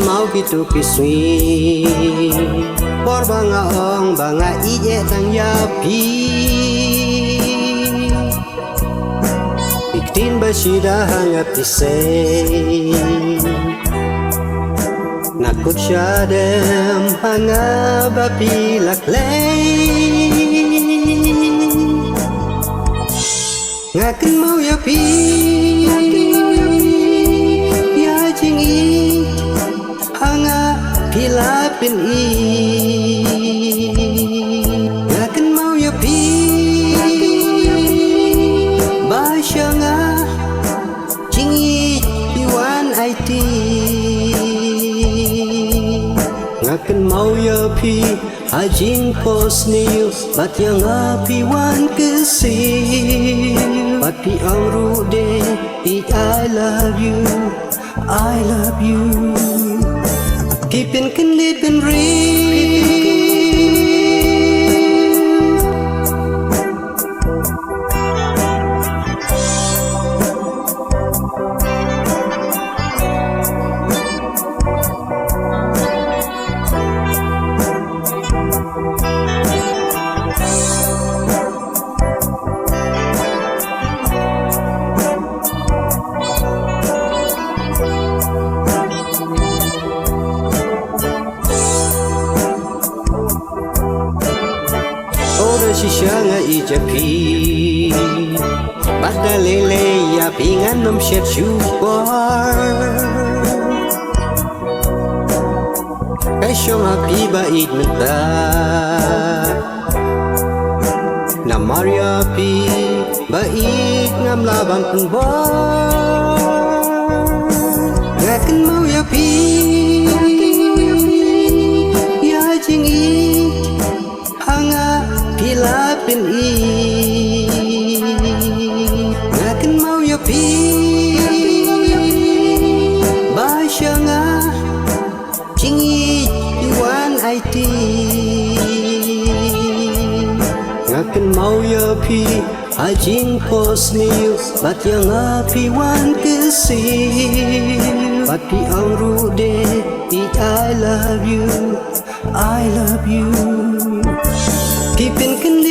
mau gitu kisui por banga ong banga ije tang yapi iktin basida hangat pisay nakut syadem hanga bapilak lay ngaken mau yapi ya jingi hanga pilapin i ngaken mau yapi basyanga jingi piwan IT ngaken mau yapi hajing pos niu bat yang api wan kesih bat pi angru de I love you I love you keepin can live in real Sishanga ijapi Bada lele ya pingan nom shed chupar Kaishong api bait menta Namari api bait ngam labang penbar Ngaken mau yapi Ya jingi hanga pilapin i ngaken mau yapi basyanga jingi piwan IT ngaken mau yapi hajing pos niu bat yang api wan kesih bat pi angru de I love you I love you keepin can